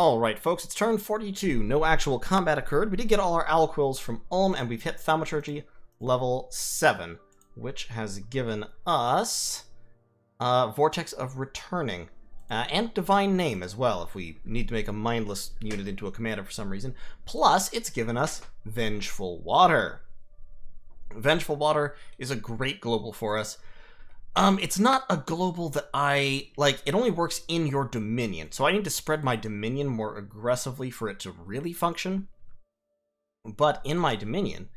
Alright folks, it's turn 42. No actual combat occurred. We did get all our Aliquils from Ulm, and we've hit Thaumaturgy level 7, which has given us Vortex of Returning, and Divine Name as well, if we need to make a mindless unit into a commander for some reason. Plus, it's given us Vengeful Water. Vengeful Water is a great global for us. It's not a global that I like. It only works in your Dominion, so I need to spread my Dominion more aggressively for it to really function. But in my Dominion,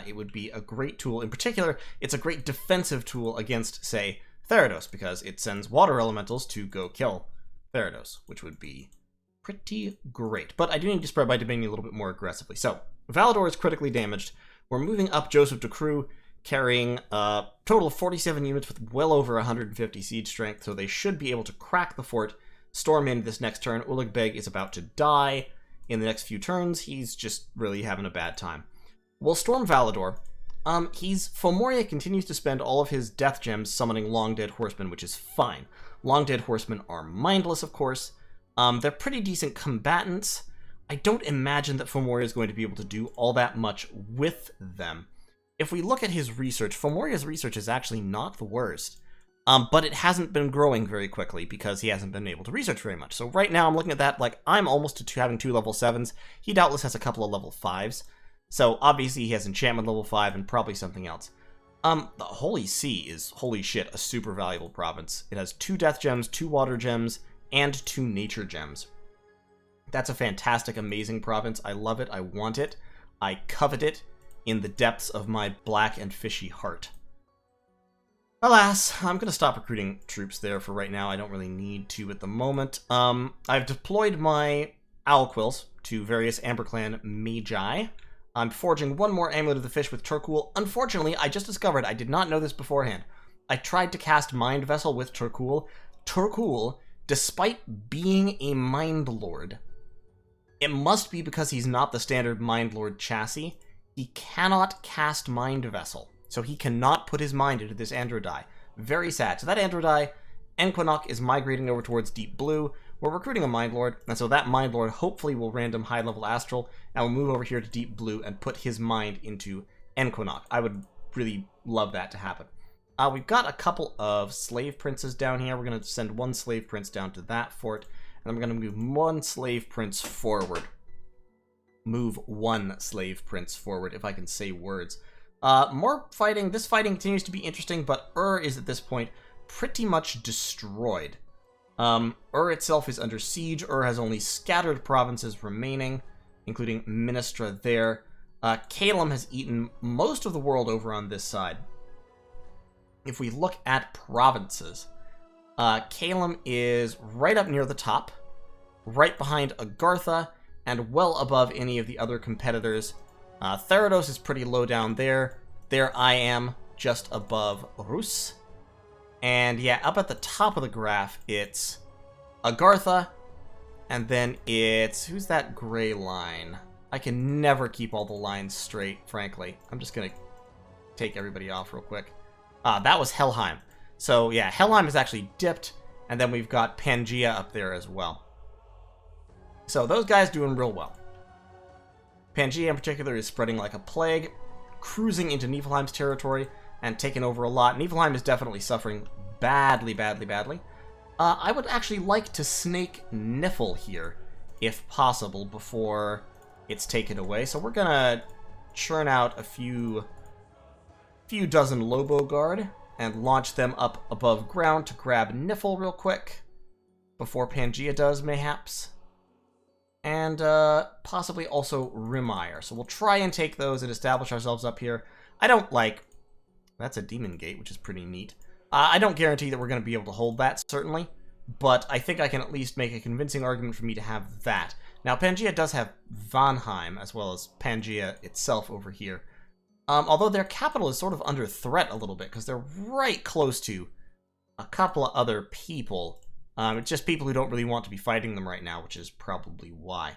it would be a great tool. In particular, it's a great defensive tool against, say, Therodos, because it sends water elementals to go kill Therodos, which would be pretty great. But I do need to spread my Dominion a little bit more aggressively. So, Valador is critically damaged. We're moving up Joseph de Crew, carrying a total of 47 units with well over 150 siege strength, so they should be able to crack the fort, storm in this next turn. Ulig Beg is about to die in the next few turns. He's just really having a bad time. We'll storm Valador. Fomoria continues to spend all of his death gems summoning Long Dead Horsemen, which is fine. Long Dead Horsemen are mindless, of course. They're pretty decent combatants. I don't imagine that Fomoria is going to be able to do all that much with them. If we look at his research, Fomoria's research is actually not the worst. But it hasn't been growing very quickly because he hasn't been able to research very much. So right now I'm looking at that like I'm almost to having 2 level 7s. He doubtless has a couple of level 5s. So obviously he has enchantment level 5 and probably something else. The Holy See is, holy shit, a super valuable province. It has 2 death gems, 2 water gems, and 2 nature gems. That's a fantastic, amazing province. I love it. I want it. I covet it in the depths of my black and fishy heart. Alas, I'm going to stop recruiting troops there for right now. I don't really need to at the moment. I've deployed my Aliquils to various Amber Clan Magi. I'm forging one more Amulet of the Fish with Turkul. Unfortunately, I just discovered, I did not know this beforehand, I tried to cast Mind Vessel with Turkul. Turkul, despite being a Mind Lord, it must be because he's not the standard Mind Lord chassis, he cannot cast Mind Vessel. So he cannot put his mind into this Androdai. Very sad. So that Androdai, Enquinok is migrating over towards Deep Blue. We're recruiting a Mind Lord, and so that Mind Lord hopefully will random high-level Astral, and will move over here to Deep Blue and put his mind into Enquinok. I would really love that to happen. We've got a couple of Slave Princes down here. We're going to send one Slave Prince down to that fort, and then we're going to move one Slave Prince forward. Move one Slave Prince forward, if I can say words. More fighting. This fighting continues to be interesting, but is at this point pretty much destroyed. Itself is under siege. Has only scattered provinces remaining, including Ministra there. Caelum has eaten most of the world over on this side. If we look at provinces, Caelum is right up near the top, right behind Agartha, and well above any of the other competitors. Therodos is pretty low down there. There I am, just above Rus. And yeah, up at the top of the graph, it's Agartha, and then it's... who's that gray line? I can never keep all the lines straight, frankly. I'm just going to take everybody off real quick. That was Helheim. So yeah, Helheim is actually dipped, and then we've got Pangaea up there as well. So those guys doing real well. Pangaea in particular is spreading like a plague, cruising into Niefelheim's territory and taking over a lot. Niefelheim is definitely suffering badly, badly, badly. I would actually like to snake Nifl here, if possible, before it's taken away. So we're gonna churn out a few dozen Lobo Guard and launch them up above ground to grab Nifl real quick before Pangaea does, mayhaps. And possibly also Rimire. So we'll try and take those and establish ourselves up here. I don't like... that's a Demon Gate, which is pretty neat. I don't guarantee that we're going to be able to hold that, certainly. But I think I can at least make a convincing argument for me to have that. Now, Pangaea does have Vanheim, as well as Pangaea itself over here. Although their capital is sort of under threat a little bit, because they're right close to a couple of other people. It's just people who don't really want to be fighting them right now, which is probably why.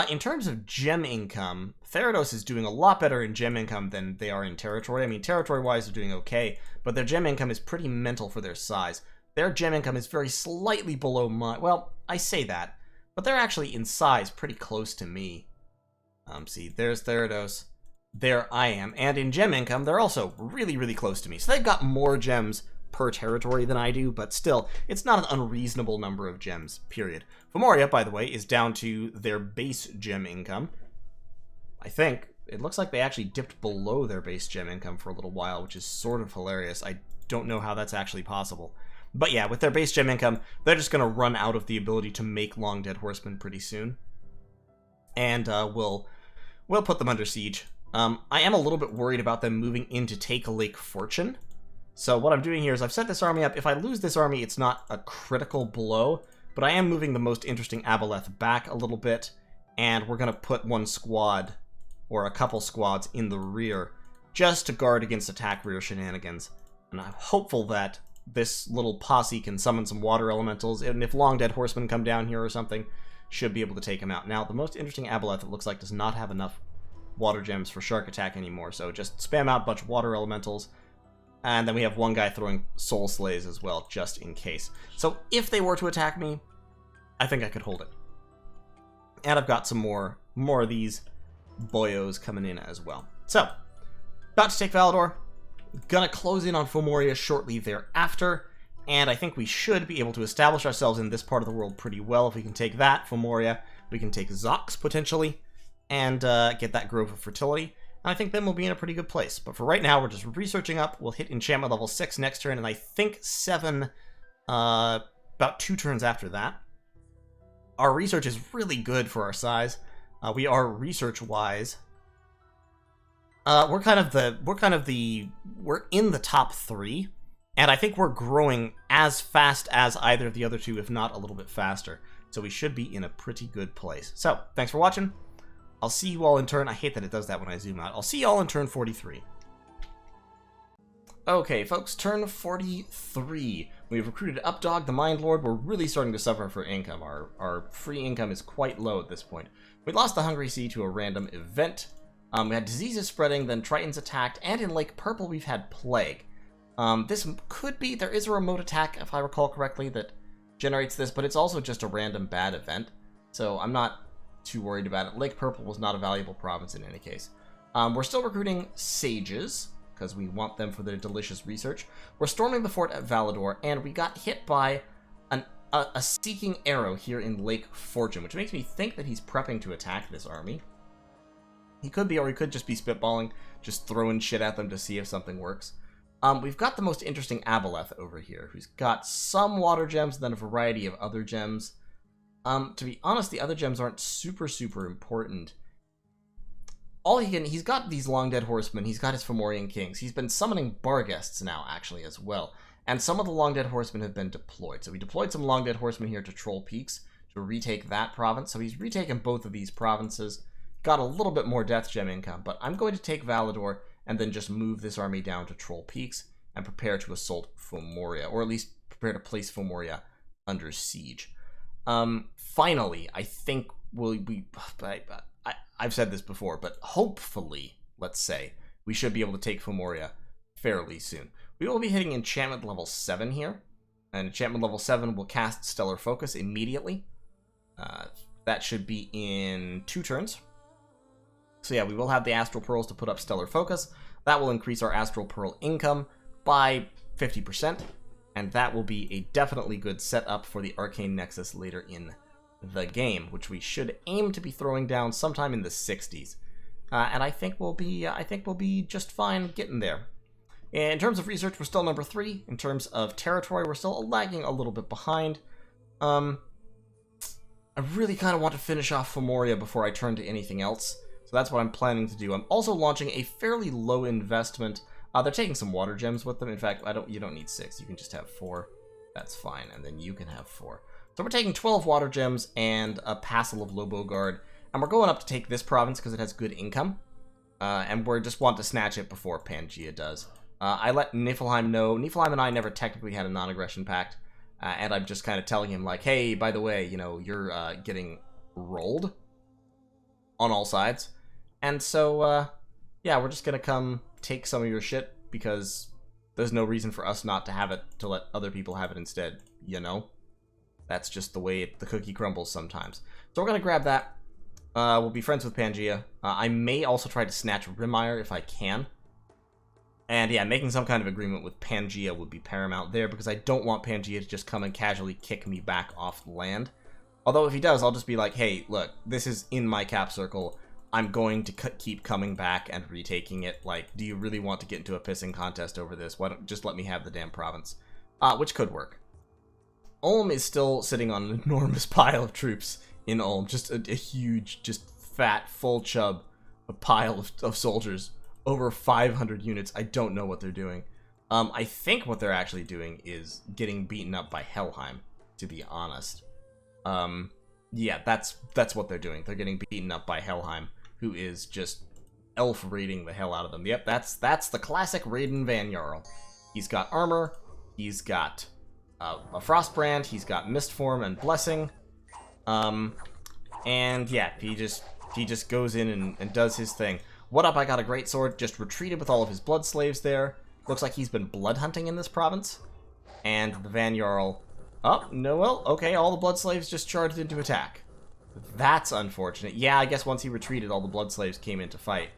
In terms of gem income, Therodos is doing a lot better in gem income than they are in territory. I mean, territory-wise, they're doing okay, but their gem income is pretty mental for their size. Their gem income is very slightly below mine. Well, I say that, but they're actually in size pretty close to me. See, there's Therodos. There I am. And in gem income, they're also really, really close to me. So they've got more gems per territory than I do, but still, it's not an unreasonable number of gems, period. Fomoria, by the way, is down to their base gem income. I think. It looks like they actually dipped below their base gem income for a little while, which is sort of hilarious. I don't know how that's actually possible. But yeah, with their base gem income, they're just going to run out of the ability to make Long Dead Horsemen pretty soon. And we'll put them under siege. I am a little bit worried about them moving in to take Lake Fortune. So what I'm doing here is I've set this army up. If I lose this army, it's not a critical blow, but I am moving the most interesting Aboleth back a little bit, and we're going to put one squad, or a couple squads, in the rear, just to guard against attack rear shenanigans. And I'm hopeful that this little posse can summon some water elementals, and if Long Dead Horsemen come down here or something, should be able to take them out. Now, the most interesting Aboleth, it looks like, does not have enough water gems for shark attack anymore, so just spam out a bunch of water elementals, and then we have one guy throwing soul slays as well, just in case. So if they were to attack me, I think I could hold it. And I've got some more of these boyos coming in as well. So, about to take Valador. Gonna close in on Fomoria shortly thereafter, and I think we should be able to establish ourselves in this part of the world pretty well. If we can take that, Fomoria, we can take Zox, potentially, and get that Grove of Fertility. And I think then we'll be in a pretty good place. But for right now, we're just researching up. We'll hit enchantment level 6 next turn, and I think 7 about 2 turns after that. Our research is really good for our size. We are research-wise. We're in the top 3, and I think we're growing as fast as either of the other two, if not a little bit faster. So we should be in a pretty good place. So, thanks for watching. I'll see you all in turn. I hate that it does that when I zoom out. I'll see you all in turn 43. Okay, folks, turn 43. We've recruited Updog, the Mind Lord. We're really starting to suffer for income. Our free income is quite low at this point. We lost the Hungry Sea to a random event. We had diseases spreading, then Tritons attacked, and in Lake Purple we've had Plague. This could be, there is a remote attack, if I recall correctly, that generates this, but it's also just a random bad event. So I'm not too worried about it. Lake Purple was not a valuable province in any case. We're still recruiting Sages, because we want them for their delicious research. We're storming the fort at Valador, and we got hit by a Seeking Arrow here in Lake Fortune, which makes me think that he's prepping to attack this army. He could be, or he could just be spitballing, just throwing shit at them to see if something works. We've got the most interesting Aboleth over here, who's got some water gems, then a variety of other gems. To be honest, the other gems aren't super important. He's got these Long Dead Horsemen, he's got his Fomorian Kings, he's been summoning Barghests now, actually, as well. And some of the Long Dead Horsemen have been deployed. So we deployed some Long Dead Horsemen here to Troll Peaks to retake that province. So he's retaken both of these provinces. Got a little bit more Death Gem income, but I'm going to take Valador and then just move this army down to Troll Peaks and prepare to assault Fomoria, or at least prepare to place Fomoria under siege. Finally, I think I've said this before, but hopefully, let's say, we should be able to take Fomoria fairly soon. We will be hitting enchantment level 7 here, and enchantment level 7 will cast Stellar Focus immediately. That should be in 2 turns. So yeah, we will have the Astral Pearls to put up Stellar Focus. That will increase our Astral Pearl income by 50%, and that will be a definitely good setup for the Arcane Nexus later in the game, which we should aim to be throwing down sometime in the 60s. And I think we'll be just fine getting there. In terms of research, we're still number 3. In terms of territory, we're still lagging a little bit behind. I really kind of want to finish off Fomoria before I turn to anything else. So that's what I'm planning to do. I'm also launching a fairly low investment. They're taking some water gems with them. In fact, you don't need 6. You can just have 4. That's fine. And then you can have 4. So we're taking 12 water gems and a Passel of Lobo Guard. And we're going up to take this province because it has good income. And we just want to snatch it before Pangaea does. I let Niefelheim know. Niefelheim and I never technically had a non-aggression pact. And I'm just kind of telling him, like, hey, by the way, you're getting rolled on all sides. And so, yeah, we're just going to come take some of your shit because there's no reason for us not to have it, to let other people have it instead, That's just the way the cookie crumbles sometimes. So we're going to grab that. We'll be friends with Pangaea. I may also try to snatch Rimire if I can. And yeah, making some kind of agreement with Pangaea would be paramount there, because I don't want Pangaea to just come and casually kick me back off the land. Although if he does, I'll just be like, hey, look, this is in my cap circle. I'm going to keep coming back and retaking it. Like, do you really want to get into a pissing contest over this? Why don't just let me have the damn province? Which could work. Ulm is still sitting on an enormous pile of troops in Ulm. Just a huge, just fat, full chub, a pile of soldiers. Over 500 units. I don't know what they're doing. I think what they're actually doing is getting beaten up by Helheim, to be honest. Yeah, that's what they're doing. They're getting beaten up by Helheim, who is just elf raiding the hell out of them. Yep, that's the classic Raiden Van Jarl. He's got armor, he's got a Frostbrand, he's got Mistform and Blessing, and yeah, he just goes in and does his thing. What up, I got a great sword, just retreated with all of his blood slaves there. Looks like he's been blood hunting in this province. And the Van Jarl, oh, no, well, okay, all the blood slaves just charged into attack. That's unfortunate. Yeah, I guess once he retreated, all the blood slaves came in to fight.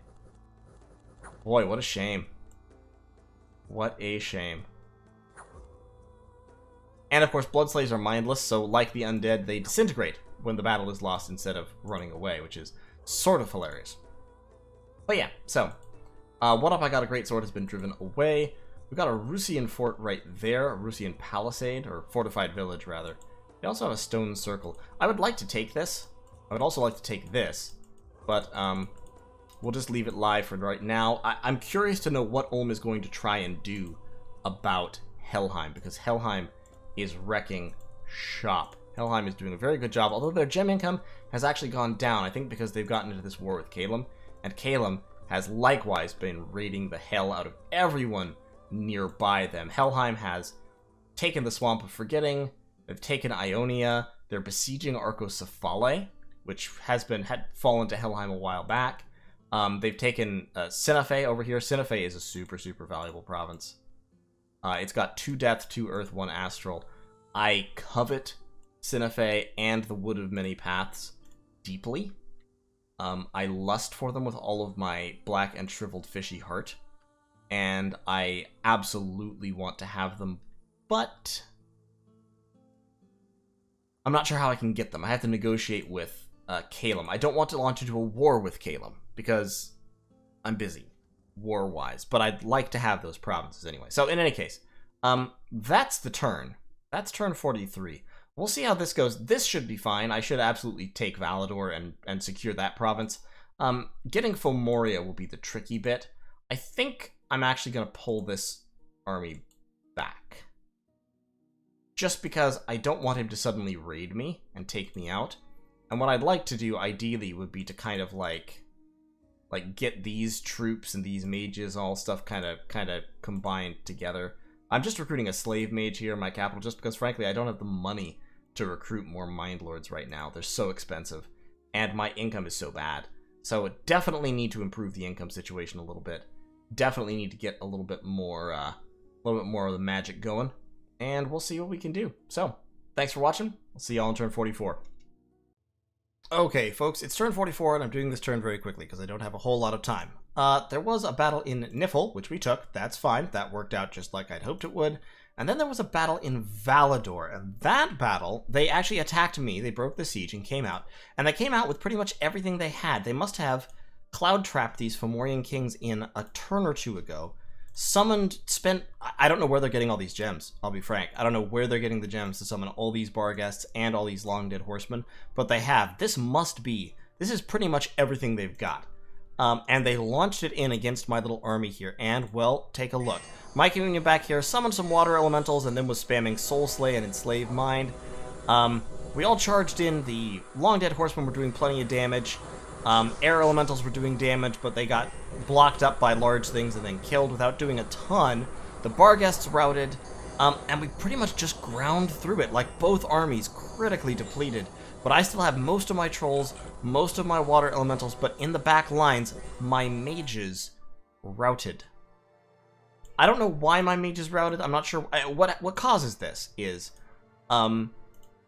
Boy, what a shame. What a shame. And of course, blood slaves are mindless, so like the undead, they disintegrate when the battle is lost instead of running away, which is sort of hilarious. But yeah, so, what up, I got a great sword has been driven away. We've got a Rusian fort right there, a Rusian palisade, or fortified village, rather. They also have a stone circle. I would like to take this. I would also like to take this, but we'll just leave it live for right now. I'm curious to know what Ulm is going to try and do about Helheim, because Helheim is wrecking shop. Helheim is doing a very good job, although their gem income has actually gone down, I think because they've gotten into this war with Caelum. And Caelum has likewise been raiding the hell out of everyone nearby them. Helheim has taken the Swamp of Forgetting, they've taken Ionia, they're besieging Arcoscephale, which had fallen to Helheim a while back. They've taken Sinafe over here. Sinafe is a super, super valuable province. It's got 2 Death, 2 Earth, 1 Astral. I covet Sinafe and the Wood of Many Paths deeply. I lust for them with all of my black and shriveled fishy heart, and I absolutely want to have them, but I'm not sure how I can get them. I have to negotiate with Caelum. I don't want to launch into a war with Caelum, because I'm busy, war-wise, but I'd like to have those provinces anyway. So in any case, that's the turn. That's turn 43. We'll see how this goes. This should be fine. I should absolutely take Valador and secure that province. Getting Fomoria will be the tricky bit. I think I'm actually going to pull this army back. Just because I don't want him to suddenly raid me and take me out. And what I'd like to do, ideally, would be to kind of like get these troops and these mages, all stuff kind of combined together. I'm just recruiting a slave mage here in my capital just because, frankly, I don't have the money to recruit more mind lords right now. They're so expensive, and my income is so bad. So definitely need to improve the income situation a little bit. Definitely need to get a little bit more of the magic going, and we'll see what we can do. So, thanks for watching. I'll see y'all in turn 44. Okay, folks, it's turn 44, and I'm doing this turn very quickly because I don't have a whole lot of time. There was a battle in Nifl, which we took. That's fine. That worked out just like I'd hoped it would. And then there was a battle in Valador, and that battle, they actually attacked me. They broke the siege and came out. And they came out with pretty much everything they had. They must have cloud-trapped these Fomorian kings in a turn or two ago. I don't know where they're getting all these gems, I'll be frank. I don't know where they're getting the gems to summon all these Barghests and all these long-dead horsemen, but they have. This is pretty much everything they've got. And they launched it in against my little army here, and, well, take a look. My communion back here summoned some water elementals and then was spamming Soul Slay and Enslave Mind. We all charged in. The Long Dead Horsemen were doing plenty of damage. Air elementals were doing damage, but they got blocked up by large things and then killed without doing a ton. The Barghests routed, and we pretty much just ground through it, like both armies critically depleted. But I still have most of my trolls, most of my water elementals, but in the back lines, my mages routed. I don't know why my mages routed. I'm not sure. What causes this is,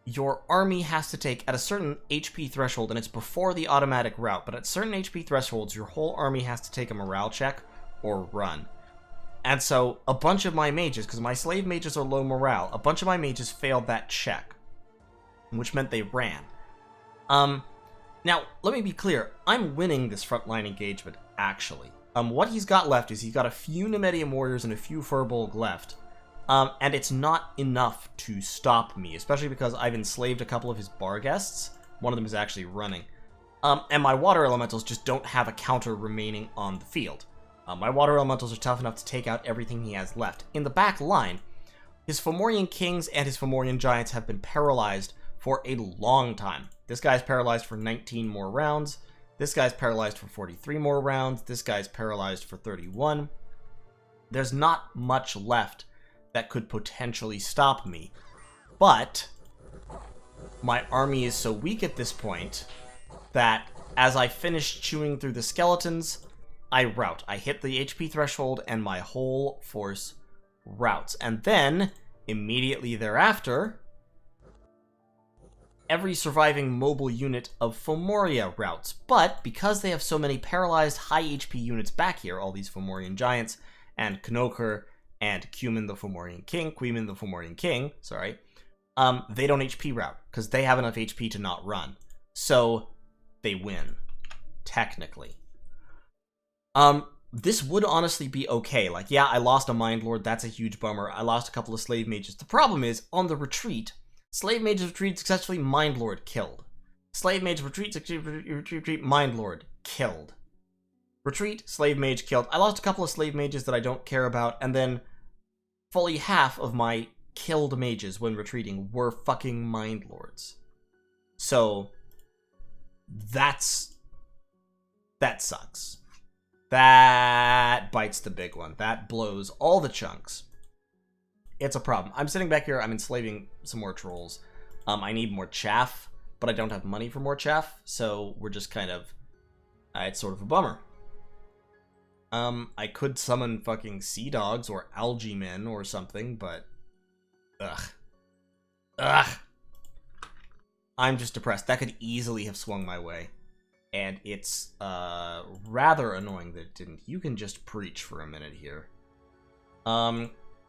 your army has to take at a certain HP threshold, and it's before the automatic route, but at certain HP thresholds, your whole army has to take a morale check or run. And so a bunch of my mages, because my slave mages are low morale, a bunch of my mages failed that check, which meant they ran. Now, let me be clear. I'm winning this frontline engagement, actually. What he's got left is he's got a few Nemedium warriors and a few Furbolg left. And it's not enough to stop me, especially because I've enslaved a couple of his bar guests. One of them is actually running. And my water elementals just don't have a counter remaining on the field. My water elementals are tough enough to take out everything he has left. In the back line, his Fomorian kings and his Fomorian giants have been paralyzed for a long time. This guy's paralyzed for 19 more rounds. This guy's paralyzed for 43 more rounds. This guy's paralyzed for 31. There's not much left that could potentially stop me. But my army is so weak at this point that as I finish chewing through the skeletons, I rout. I hit the HP threshold and my whole force routs. And then, immediately thereafter, every surviving mobile unit of Fomoria routes. But because they have so many paralyzed high HP units back here, all these Fomorian giants, and Knoker, and Cumin the Fomorian King, sorry, they don't HP route, because they have enough HP to not run. So, they win. Technically. This would honestly be okay. Like, yeah, I lost a Mind Lord, that's a huge bummer. I lost a couple of Slave Mages. The problem is, on the retreat, Slave Mages retreat successfully, Mind Lord killed. Slave Mage retreat, Mind Lord killed. Retreat, Slave Mage killed. I lost a couple of Slave Mages that I don't care about, and then fully half of my killed mages when retreating were fucking Mind Lords. So, that sucks. That bites the big one. That blows all the chunks. It's a problem. I'm sitting back here, I'm enslaving some more trolls. I need more chaff, but I don't have money for more chaff, so we're just kind of... it's sort of a bummer. I could summon fucking sea dogs or algae men or something, but... Ugh. I'm just depressed. That could easily have swung my way. And it's, rather annoying that it didn't. You can just preach for a minute here.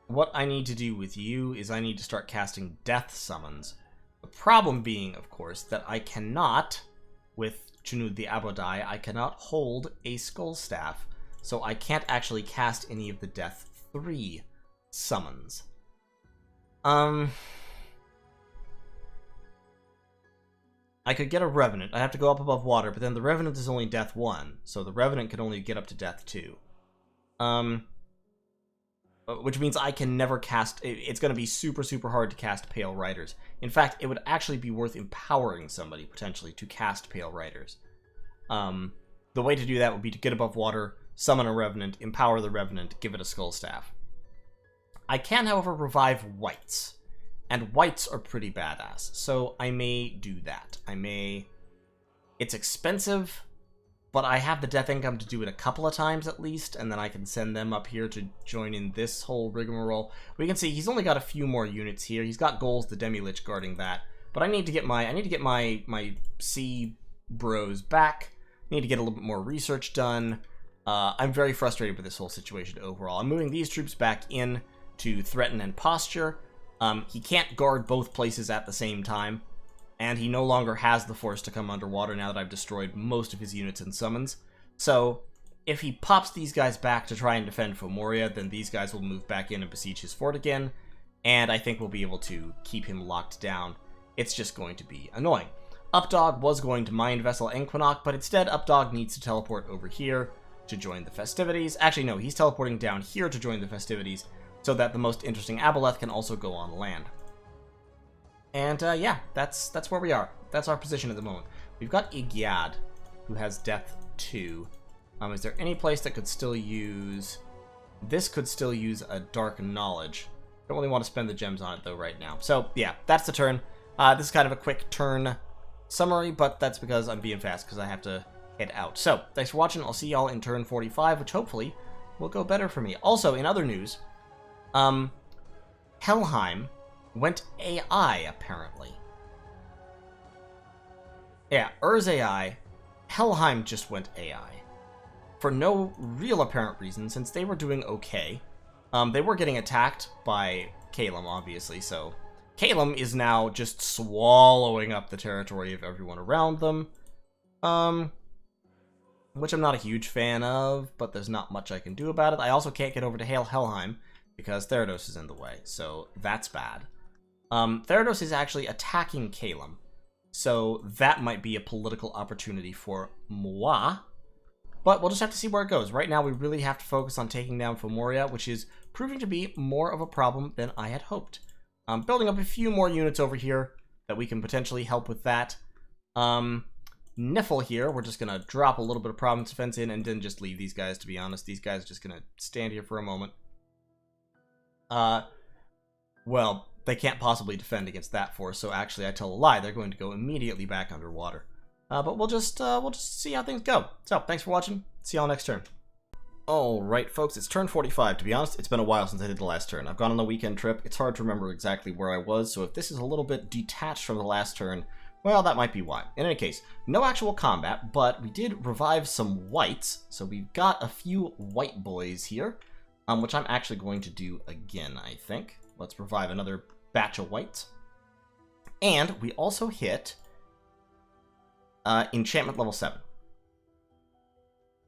What I need to do with you is I need to start casting death summons. The problem being, of course, that I cannot, with Chunud the Abodai, I cannot hold a Skull Staff. So I can't actually cast any of the Death 3 summons. I could get a Revenant. I have to go up above water, but then the Revenant is only Death 1, so the Revenant can only get up to Death 2. Which means I can never cast... It's going to be super, super hard to cast Pale Riders. In fact, it would actually be worth empowering somebody, potentially, to cast Pale Riders. The way to do that would be to get above water, summon a Revenant, empower the Revenant, give it a Skull Staff. I can, however, revive Whites. And Whites are pretty badass, so I may do that. It's expensive, but I have the death income to do it a couple of times at least, and then I can send them up here to join in this whole rigmarole. We can see he's only got a few more units here. He's got Goals, the Demi-Lich guarding that, but I need to get my sea bros back. I need to get a little bit more research done. I'm very frustrated with this whole situation overall. I'm moving these troops back in to threaten and posture. He can't guard both places at the same time, and he no longer has the force to come underwater now that I've destroyed most of his units and summons. So, if he pops these guys back to try and defend Fomoria, then these guys will move back in and besiege his fort again, and I think we'll be able to keep him locked down. It's just going to be annoying. Updog was going to Mind Vessel Enquinoc, but instead Updog needs to teleport over here to join the festivities. Actually, no, he's teleporting down here to join the festivities, so that the most interesting Aboleth can also go on land. And, yeah, that's where we are. That's our position at the moment. We've got Igiad, who has Death 2. Is there any place that could still use... This could still use a Dark Knowledge. Don't really want to spend the gems on it, though, right now. So, yeah, that's the turn. This is kind of a quick turn summary, but that's because I'm being fast, because I have to head out. So, thanks for watching. I'll see y'all in turn 45, which hopefully will go better for me. Also, in other news... Helheim went AI, apparently. Yeah, Ur's AI, Helheim just went AI. For no real apparent reason, since they were doing okay. They were getting attacked by Caelum, obviously, so Caelum is now just swallowing up the territory of everyone around them. Which I'm not a huge fan of, but there's not much I can do about it. I also can't get over to Helheim because Therodos is in the way, so that's bad. Therodos is actually attacking Caelum, so that might be a political opportunity for moi. But we'll just have to see where it goes. Right now, we really have to focus on taking down Fomoria, which is proving to be more of a problem than I had hoped. I'm building up a few more units over here that we can potentially help with that. Niffle here, we're just going to drop a little bit of province defense in and then just leave these guys, to be honest. These guys are just going to stand here for a moment. Well, they can't possibly defend against that force, so actually I tell a lie. They're going to go immediately back underwater. But we'll just see how things go. So, thanks for watching. See y'all next turn. Alright, folks, it's turn 45. To be honest, it's been a while since I did the last turn. I've gone on a weekend trip. It's hard to remember exactly where I was, so if this is a little bit detached from the last turn, well, that might be why. In any case, no actual combat, but we did revive some whites, so we've got a few white boys here, which I'm actually going to do again, I think. Let's revive another batch of whites. And we also hit enchantment level 7.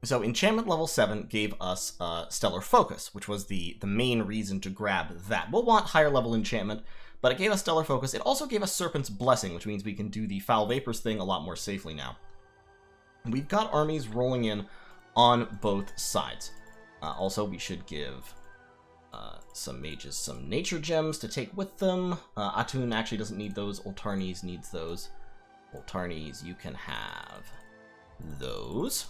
So enchantment level 7 gave us stellar focus, which was the main reason to grab that. We'll want higher level enchantment, but it gave us stellar focus. It also gave us serpent's blessing, which means we can do the foul vapors thing a lot more safely now. We've got armies rolling in on both sides. Also, we should give some mages some nature gems to take with them. Atun actually doesn't need those. Ultarnes needs those. Ultarnes, you can have those.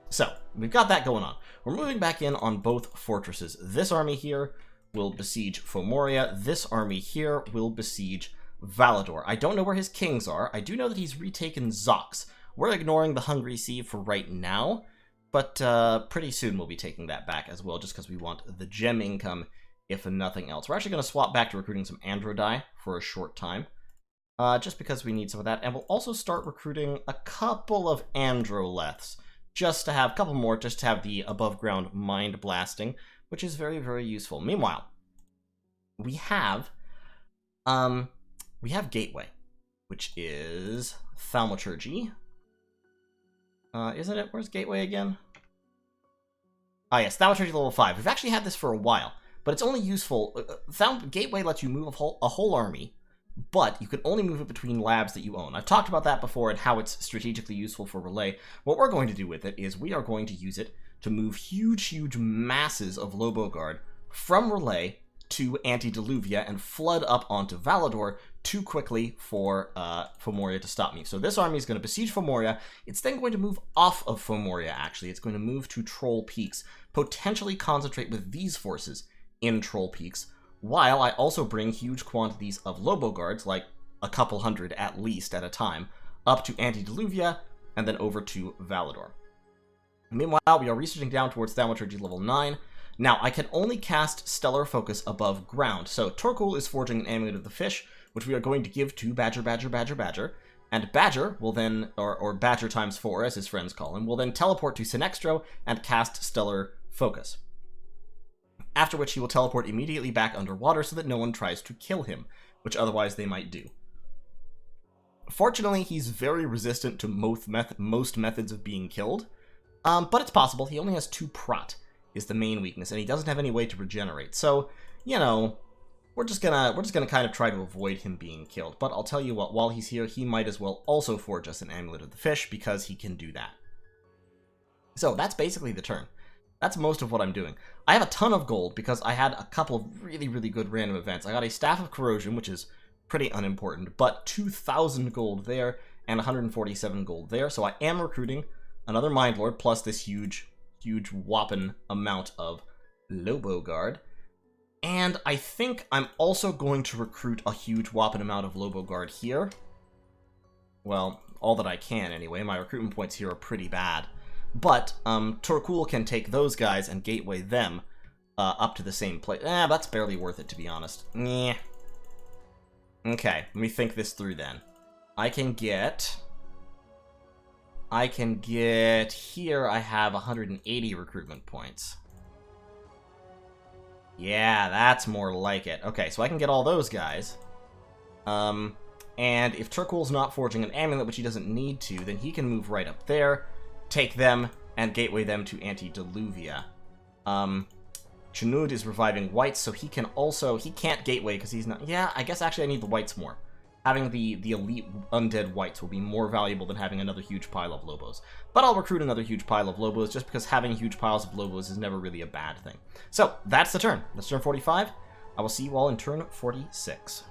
So, we've got that going on. We're moving back in on both fortresses. This army here will besiege Fomoria. This army here will besiege Valador. I don't know where his kings are. I do know that he's retaken Zox. We're ignoring the Hungry Sea for right now, but pretty soon we'll be taking that back as well, just because we want the gem income, if nothing else. We're actually going to swap back to recruiting some Androdai for a short time, just because we need some of that. And we'll also start recruiting a couple of Androleths, just to have a couple more, just to have the above-ground mind blasting, which is very, very useful. Meanwhile, we have Gateway, which is Thaumaturgy. Isn't it? Where's Gateway again? Ah, yes, Thaumaturgy level 5. We've actually had this for a while, but it's only useful. Gateway lets you move a whole army, but you can only move it between labs that you own. I've talked about that before and how it's strategically useful for Relay. What we're going to do with it is we are going to use it to move huge, huge masses of Lobo Guard from Relay to Antediluvian and flood up onto Valador too quickly for Fomoria to stop me. So this army is going to besiege Fomoria. It's then going to move off of Fomoria, actually. It's going to move to Troll Peaks, potentially concentrate with these forces in Troll Peaks, while I also bring huge quantities of Lobo Guards, like a couple hundred at least at a time, up to Antediluvian and then over to Valador. Meanwhile, we are researching down towards Thaumaturgy level 9. Now, I can only cast Stellar Focus above ground, so Torkoal is forging an Amulet of the Fish, which we are going to give to Badger, Badger, Badger, Badger, and Badger will then, or Badger times 4, as his friends call him, will then teleport to Sinextro and cast Stellar Focus. After which he will teleport immediately back underwater so that no one tries to kill him, which otherwise they might do. Fortunately, he's very resistant to most methods of being killed, but it's possible. He only has 2 prot, is the main weakness, and he doesn't have any way to regenerate. So, you know, we're just gonna kind of try to avoid him being killed. But I'll tell you what, while he's here, he might as well also forge us an Amulet of the Fish, because he can do that. So that's basically the turn. That's most of what I'm doing. I have a ton of gold because I had a couple of really, really good random events. I got a Staff of Corrosion, which is pretty unimportant, but 2,000 gold there and 147 gold there. So I am recruiting another Mind Lord plus this huge, huge whopping amount of Lobo Guard. And I think I'm also going to recruit a huge whopping amount of Lobo Guard here. Well, all that I can anyway. My recruitment points here are pretty bad. But Torkoal can take those guys and gateway them up to the same place. That's barely worth it, to be honest. Nah. Okay, let me think this through then. I can get I can get... Here I have 180 recruitment points. Yeah, that's more like it. Okay, so I can get all those guys. And if Turkul's not forging an amulet, which he doesn't need to, then he can move right up there, take them, and gateway them to Antediluvium. Chanud is reviving whites, so he can also... He can't gateway because he's not... Yeah, I guess actually I need the whites more. Having the elite undead whites will be more valuable than having another huge pile of Lobos. But I'll recruit another huge pile of Lobos, just because having huge piles of Lobos is never really a bad thing. So, that's the turn. That's turn 45. I will see you all in turn 46.